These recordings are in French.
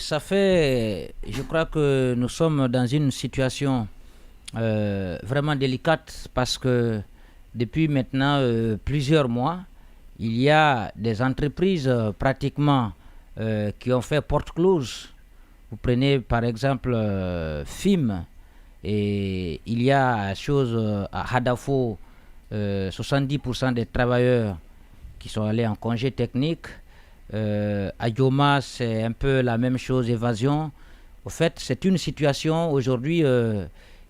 Je crois que nous sommes dans une situation vraiment délicate parce que depuis maintenant plusieurs mois, il y a des entreprises pratiquement qui ont fait porte close. Vous prenez par exemple FIM, et il y a à Hadafo, 70% des travailleurs qui sont allés en congé technique. À Yoma, c'est un peu la même chose, évasion. Au fait, c'est une situation aujourd'hui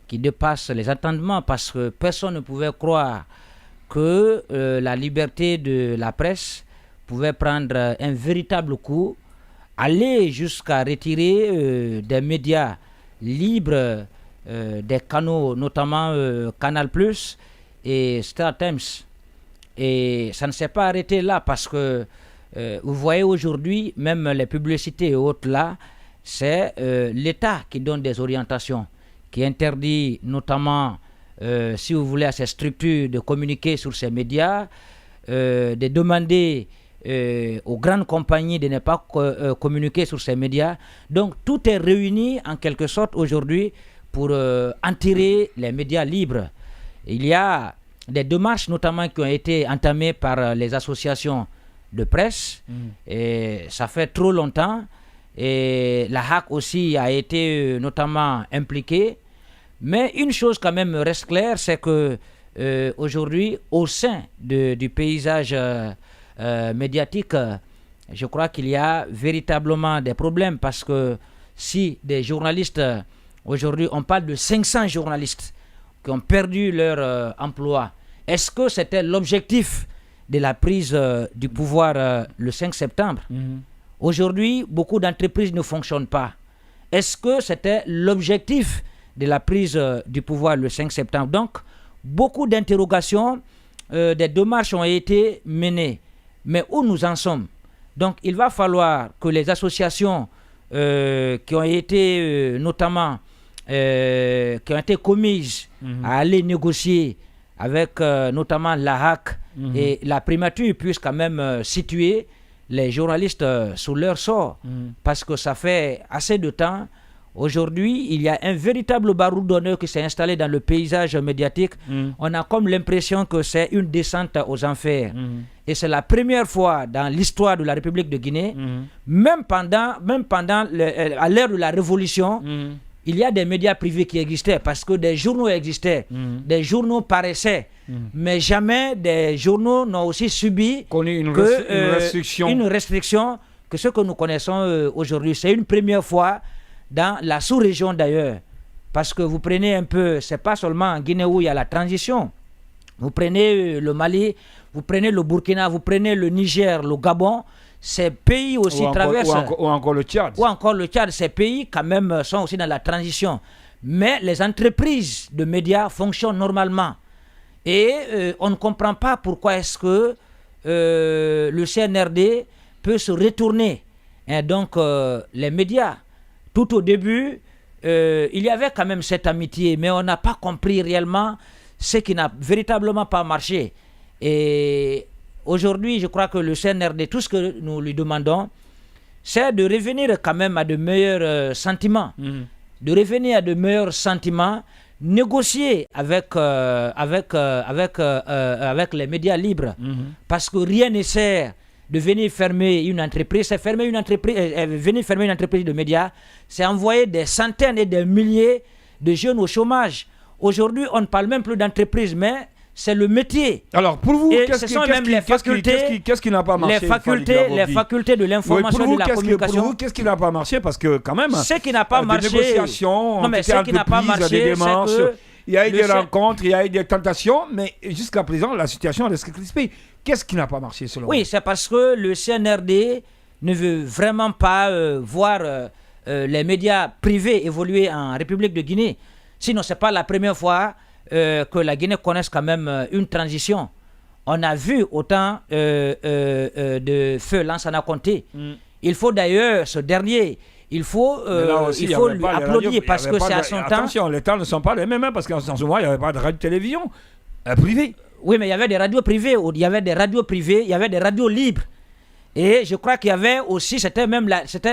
qui dépasse les entendements parce que personne ne pouvait croire que la liberté de la presse pouvait prendre un véritable coup, aller jusqu'à retirer des médias libres, des canaux, notamment Canal+, et Star Times. Et ça ne s'est pas arrêté là parce que vous voyez aujourd'hui, même les publicités et autres là, c'est l'État qui donne des orientations, qui interdit notamment, si vous voulez, à ces structures de communiquer sur ces médias, de demander aux grandes compagnies de ne pas communiquer sur ces médias. Donc tout est réuni en quelque sorte aujourd'hui pour enterrer les médias libres. Il y a des démarches notamment qui ont été entamées par les associations de presse, et ça fait trop longtemps, et la HAC aussi a été notamment impliquée. Mais une chose quand même reste claire, c'est que aujourd'hui, au sein du paysage médiatique, je crois qu'il y a véritablement des problèmes parce que si des journalistes, aujourd'hui on parle de 500 journalistes qui ont perdu leur emploi, est-ce que c'était l'objectif de la prise du pouvoir le 5 septembre? Aujourd'hui, beaucoup d'entreprises ne fonctionnent pas. Est-ce que c'était l'objectif de la prise du pouvoir le 5 septembre? Donc, beaucoup d'interrogations, des démarches ont été menées. Mais où nous en sommes? Donc, il va falloir que les associations qui ont été notamment qui ont été commises à aller négocier avec notamment la HAC et la primature puissent quand même situer les journalistes sous leur sort. Parce que ça fait assez de temps. Aujourd'hui, il y a un véritable baroud d'honneur qui s'est installé dans le paysage médiatique. On a comme l'impression que c'est une descente aux enfers. Et c'est la première fois dans l'histoire de la République de Guinée, même pendant à l'ère de la Révolution, il y a des médias privés qui existaient parce que des journaux existaient, des journaux paraissaient, mais jamais des journaux n'ont aussi subi une restriction que ce que nous connaissons aujourd'hui. C'est une première fois dans la sous-région d'ailleurs, parce que vous prenez un peu, c'est pas seulement en Guinée où il y a la transition, vous prenez le Mali, vous prenez le Burkina, vous prenez le Niger, le Gabon, ces pays aussi traversent... Ou encore le Tchad. Ou encore le Tchad, ces pays quand même sont aussi dans la transition. Mais les entreprises de médias fonctionnent normalement. Et on ne comprend pas pourquoi est-ce que le CNRD peut se retourner. Et donc les médias, tout au début, il y avait quand même cette amitié, mais on n'a pas compris réellement ce qui n'a véritablement pas marché. Et aujourd'hui, je crois que le CNRD, tout ce que nous lui demandons, c'est de revenir quand même à de meilleurs sentiments. De revenir à de meilleurs sentiments, négocier avec les médias libres. Parce que rien ne sert de venir fermer une entreprise. C'est fermer une entreprise, venir fermer une entreprise de médias, c'est envoyer des centaines et des milliers de jeunes au chômage. Aujourd'hui, on ne parle même plus d'entreprise, mais c'est le métier. Alors, pour vous, qu'est-ce qui n'a pas marché? Les facultés de l'information et de la communication. Pour vous, qu'est-ce qui n'a pas marché? Parce que quand même, ce qui n'a pas marché, des négociations, ce qui n'a pas marché, des démarches, il y a eu des rencontres, il y a eu des tentations, mais jusqu'à présent, la situation reste crispée. Qu'est-ce qui n'a pas marché selon vous? Oui, c'est parce que le CNRD ne veut vraiment pas voir les médias privés évoluer en République de Guinée. Sinon, ce n'est pas la première fois que la Guinée connaisse quand même une transition. On a vu autant de feu Lansana Conté. Il faut d'ailleurs, ce dernier, il faut lui applaudir parce que c'est à son temps. Attention, les temps ne sont pas les mêmes, parce qu'en ce moment, il n'y avait pas de radio-télévision privée. Oui, mais il y avait des radios privées, il y avait des radios privées, il y avait des radios libres. Et je crois qu'il y avait aussi, c'était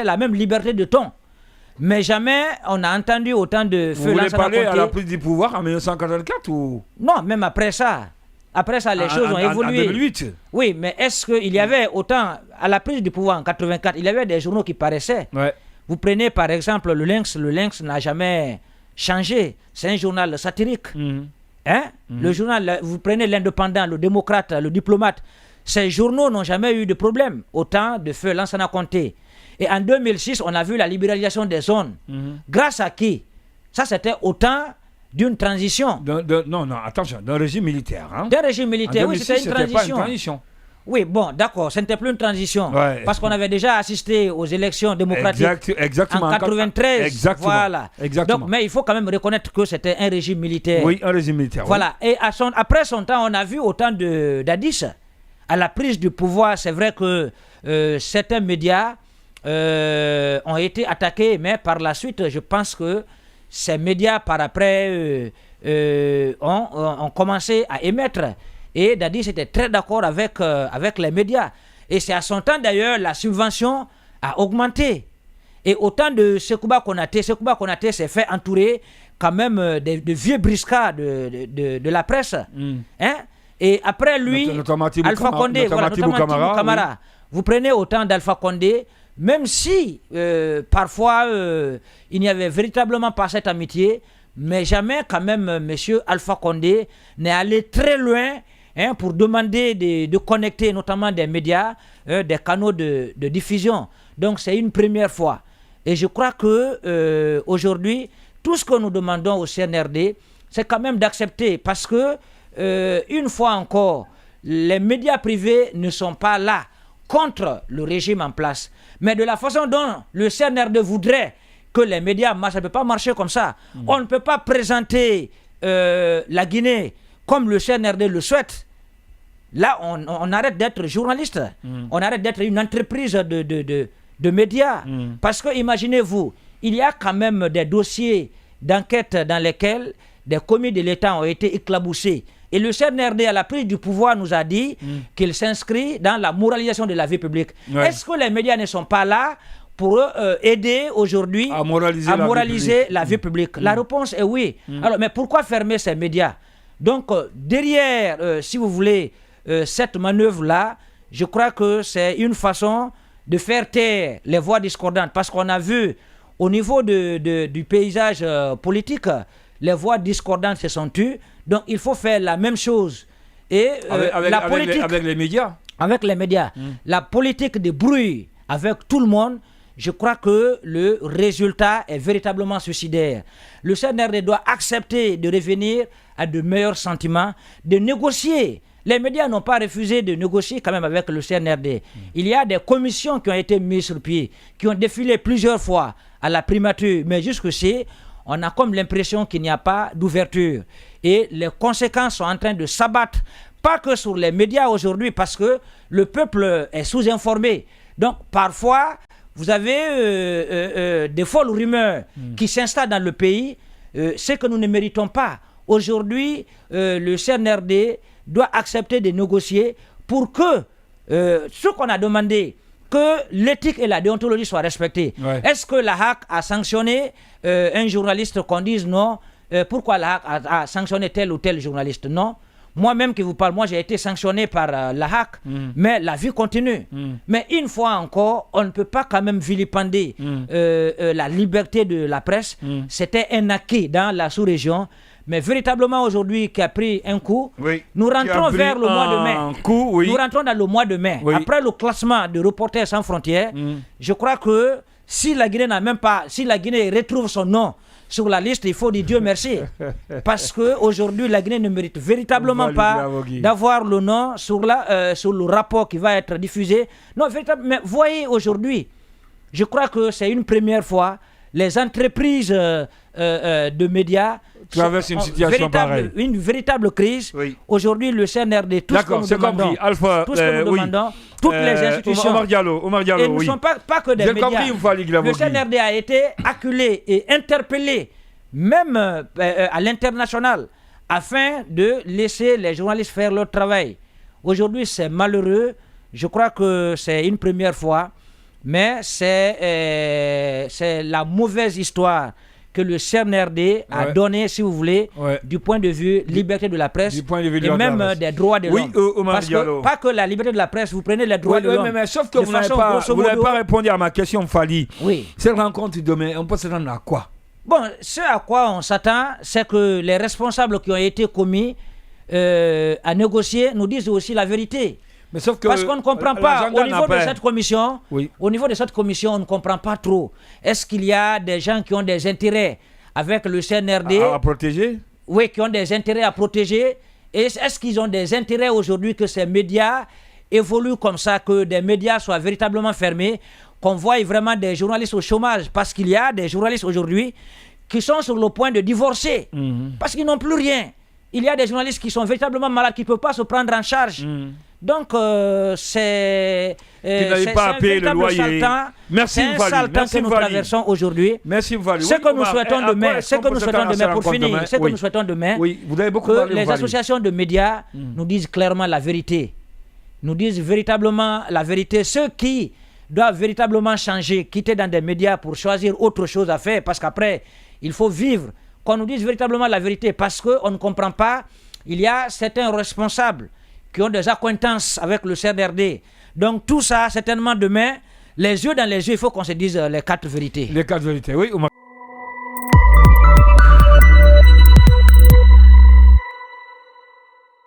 la même liberté de ton. Mais jamais on a entendu autant de feu. Vous voulez parler à la prise du pouvoir en 1984 ou... Non, même après ça. Après ça, les choses ont évolué. En 2008. Oui, mais est-ce qu'il y avait autant, à la prise du pouvoir en 84, il y avait des journaux qui paraissaient. Ouais. Vous prenez par exemple le Lynx n'a jamais changé. C'est un journal satirique. Hein? Le journal, vous prenez l'Indépendant, le Démocrate, le Diplomate. Ces journaux n'ont jamais eu de problème. Autant de feu Lansana Conté. Et en 2006, on a vu la libéralisation des zones. Grâce à qui? Ça, c'était autant d'une transition. Non, attention, d'un régime militaire. Hein? D'un régime militaire, oui, c'était une transition. Pas une transition. Oui, bon, d'accord, ce n'était plus une transition. Ouais. Parce qu'on avait déjà assisté aux élections démocratiques exactement, en 93. Exactement. Voilà. Exactement. Donc, mais il faut quand même reconnaître que c'était un régime militaire. Oui, un régime militaire. Voilà. Oui. Et après son temps, on a vu autant d'Addis. À la prise du pouvoir, c'est vrai que certains médias ont été attaqués, mais par la suite, je pense que ces médias, par après, ont commencé à émettre. Et Dadis était très d'accord avec les médias. Et c'est à son temps, d'ailleurs, la subvention a augmenté. Et autant de Sekouba Konaté s'est fait entourer quand même de vieux briscards de la presse. Hein? Et après lui, Alpha Condé, notamment Tibou Kamara. Oui. Vous prenez autant d'Alpha Condé, même si parfois il n'y avait véritablement pas cette amitié, mais jamais quand même monsieur Alpha Condé n'est allé très loin pour demander de connecter notamment des médias, des canaux de diffusion. Donc c'est une première fois. Et je crois que aujourd'hui, tout ce que nous demandons au CNRD, c'est quand même d'accepter, parce que une fois encore, les médias privés ne sont pas là contre le régime en place. Mais de la façon dont le CNRD voudrait que les médias marchent, ça ne peut pas marcher comme ça. On ne peut pas présenter la Guinée comme le CNRD le souhaite. Là, on arrête d'être journaliste. On arrête d'être une entreprise de médias. Parce que, imaginez-vous, il y a quand même des dossiers d'enquête dans lesquels des commis de l'État ont été éclaboussés. Et le CNRD, à la prise du pouvoir, nous a dit qu'il s'inscrit dans la moralisation de la vie publique. Ouais. Est-ce que les médias ne sont pas là pour aider aujourd'hui à moraliser la vie publique? La réponse est oui. Alors, mais pourquoi fermer ces médias? Donc, derrière, si vous voulez, cette manœuvre-là, je crois que c'est une façon de faire taire les voix discordantes. Parce qu'on a vu, au niveau du paysage politique, les voix discordantes se sont tues. Donc, il faut faire la même chose. Et la politique, avec les médias. Avec les médias. La politique de bruit avec tout le monde, je crois que le résultat est véritablement suicidaire. Le CNRD doit accepter de revenir à de meilleurs sentiments, de négocier. Les médias n'ont pas refusé de négocier quand même avec le CNRD. Il y a des commissions qui ont été mises sur pied, qui ont défilé plusieurs fois à la primature, mais jusqu'ici, on a comme l'impression qu'il n'y a pas d'ouverture. Et les conséquences sont en train de s'abattre, pas que sur les médias aujourd'hui, parce que le peuple est sous-informé. Donc, parfois, vous avez des folles rumeurs qui s'installent dans le pays, ce que nous ne méritons pas. Aujourd'hui, le CNRD doit accepter de négocier pour que ce qu'on a demandé, que l'éthique et la déontologie soient respectées. Ouais. Est-ce que la HAC a sanctionné un journaliste qu'on dise non? Pourquoi la HAC a sanctionné tel ou tel journaliste? Non. Moi-même qui vous parle, moi j'ai été sanctionné par la HAC, mais la vie continue. Mais une fois encore, on ne peut pas quand même vilipender la liberté de la presse. C'était un acquis dans la sous-région. Mais véritablement aujourd'hui qui a pris un coup, nous rentrons vers le mois de mai. Nous rentrons dans le mois de mai. Après le classement de Reporters sans frontières, je crois que si la Guinée n'a même pas, si la Guinée retrouve son nom sur la liste, il faut dire Dieu merci. Parce qu'aujourd'hui, la Guinée ne mérite véritablement pas d'avoir le nom sur le rapport qui va être diffusé. Non, véritablement, mais voyez aujourd'hui, je crois que c'est une première fois, les entreprises de médias traverse une situation pareille. Une véritable crise. Aujourd'hui, le CNRD, tout ce que nous demandons, toutes les institutions, Omar Diallo, et ne sont pas que des médias. Le CNRD a été acculé et interpellé, même à l'international, afin de laisser les journalistes faire leur travail. Aujourd'hui, c'est malheureux. Je crois que c'est une première fois, mais c'est la mauvaise histoire que le CNRD a donné, si vous voulez, du point de vue liberté de la presse et même des droits de l'homme. Parce que pas que la liberté de la presse, vous prenez les droits de l'homme. Mais sauf que vous n'avez pas répondu à ma question, Fally. Oui. Cette rencontre demain, on peut s'attendre à quoi? Bon, ce à quoi on s'attend, c'est que les responsables qui ont été commis à négocier nous disent aussi la vérité. Mais sauf que parce qu'on ne comprend pas au niveau de cette commission. Au niveau de cette commission, on ne comprend pas trop. Est-ce qu'il y a des gens qui ont des intérêts avec le CNRD à protéger? Oui, qui ont des intérêts à protéger. Et est-ce qu'ils ont des intérêts aujourd'hui que ces médias évoluent comme ça, que des médias soient véritablement fermés, qu'on voie vraiment des journalistes au chômage? Parce qu'il y a des journalistes aujourd'hui qui sont sur le point de divorcer parce qu'ils n'ont plus rien. Il y a des journalistes qui sont véritablement malades, qui ne peuvent pas se prendre en charge. Donc, c'est pas à payer le loyer. Merci, c'est un sale temps que nous traversons aujourd'hui. Merci, Fally. Ce que nous souhaitons demain, pour finir, ce que nous souhaitons demain, que les associations de médias nous disent clairement la vérité. Nous disent véritablement la vérité. Ceux qui doivent véritablement changer, quitter dans des médias pour choisir autre chose à faire, parce qu'après, il faut vivre. Qu'on nous dise véritablement la vérité, parce qu'on ne comprend pas. Il y a certains responsables qui ont des accointances avec le CNRD. Donc tout ça, certainement demain, les yeux dans les yeux, il faut qu'on se dise les quatre vérités. Les quatre vérités, oui.